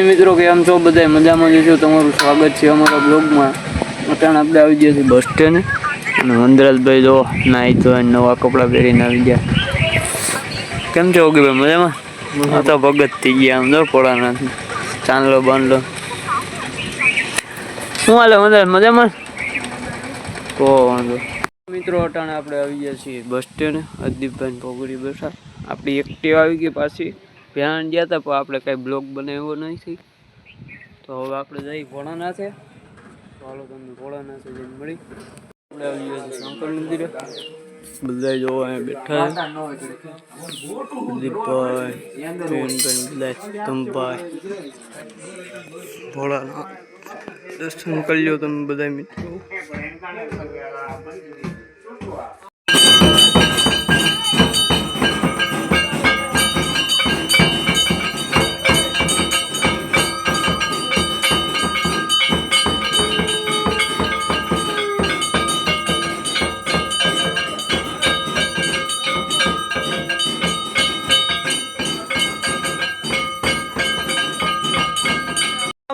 મિત્રો કેમ છો બધા મજામાં જશો તમારું સ્વાગત છે અમારા બ્લોગમાં। અટાણે આપણે આવી ગયા છીએ બસ સ્ટેન્ડ અને વનરાજભાઈ જો નાઈ ધોઈને નવા કપડાં પહેરીને આવી ગયા। કેમ છો ઓગીભાઈ મજામાં? આ તો ભગત થઈ ગયા આમ જો પોળાના ચાંદલો બાંધલો શું હાલે વનરાજ મજામાં? તો વાંધો મિત્રો અટાણે આપણે આવી ગયા છીએ બસ સ્ટેન્ડ અદીપભાઈ પોગડી બેઠા આપણી એક્ટિવા આવી ગઈ પાછી ધ્યાન ગયા હતા પણ આપણે કઈ બ્લોગ બનાવ્યો નથી તો હવે આપણે જઈ ભોળાનાથે ચાલો તમને ભોળાનાથે જઈને મળી આપણે આવી ગયા છીએ શંકર મંદિરે બધા જોવા અહીંયા બેઠા દીપભાઈ તંભાઈ ભોળાનાથ દર્શન કરી લો તમે બધા મિત્રો।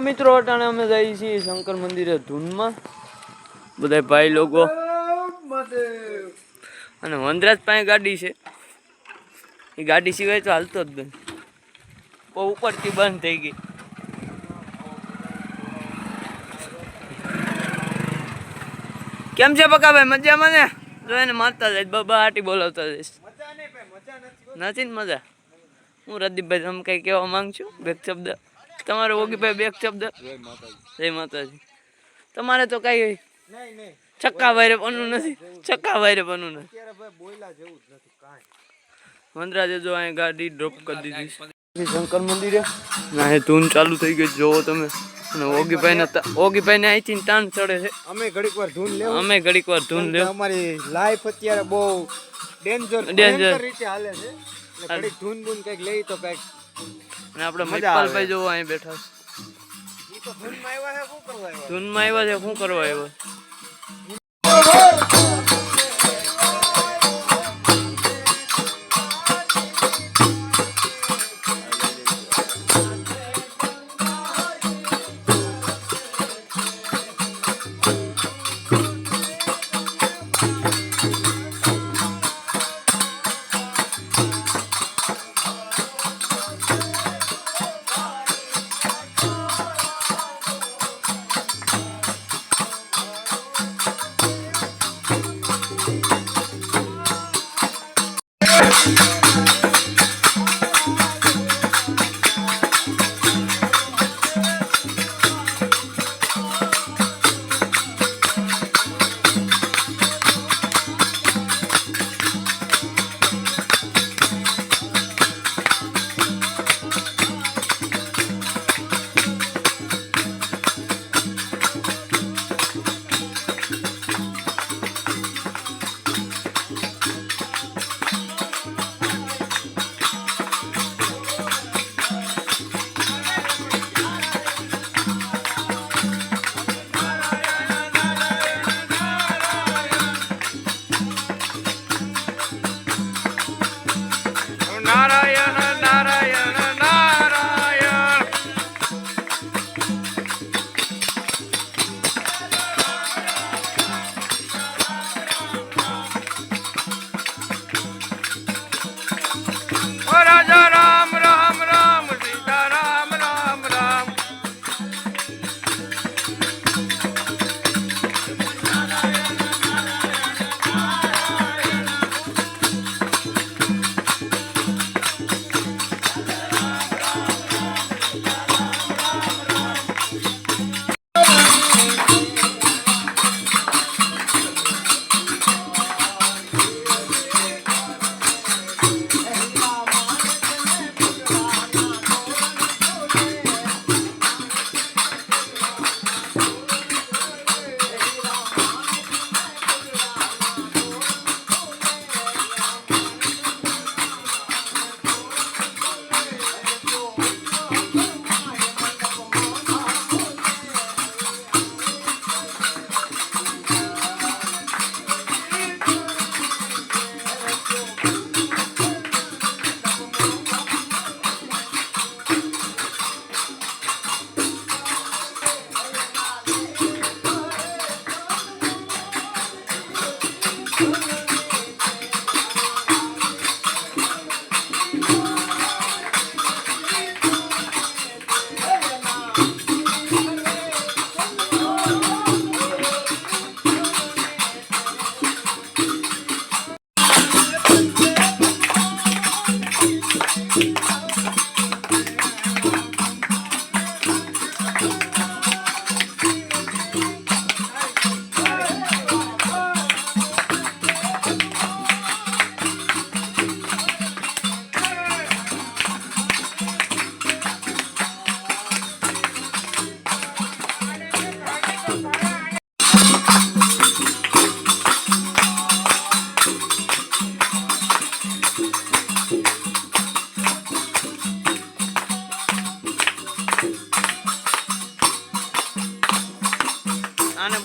મિત્રો અટાણે અમે જઈએ છીએ શંકર મંદિરે ધૂનમાં બધા ભાઈ લોકો અને વનરાજ પાસે ગાડી છે એ ગાડી સિવાય તો હાલતો જ નહીં ઉપરથી બંધ થઈ ગઈ। કેમ છે પકાભાઈ મજામાં ને? જો એને મારતા જાય બાબા હાટી બોલાવતા જઈશ નથી ને મજા। હું રદીપભાઈ તમે કઈ કહેવા માંગ છું બે શબ્દ તમારે ઓગીભાઈ બે શબ્દ? જય માતાજી। તમારે તો કઈ છક્કા વાયરે બનવું નથી છક્કા વાયરે બનવું નથી વનરાજે જો અહીં ગાડી ડ્રોપ કરી દીધી શંકર મંદિરે ના ધૂન ચાલુ થઈ ગઈ જોવો તમે અને ઓગીભાઈ ને અહીંથી તાણ ચડે છે। અમે ઘડીક વાર ધૂન લેવ અમારી લાઈફ અત્યારે બહુ ડેન્જર રીતે હાલે છે ઘડીક ધૂન બૂન કઈક લઈ તો કઈક અને આપણે મજપાલભાઈ જોવો અહીં બેઠા ધૂનમાં આવ્યા છે શું કરવા આવ્યા?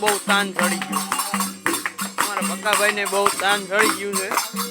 બહુ તાન ચડી ગયું, અમારા પક્કાભાઈને બહુ તાન ચડી ગયું છે.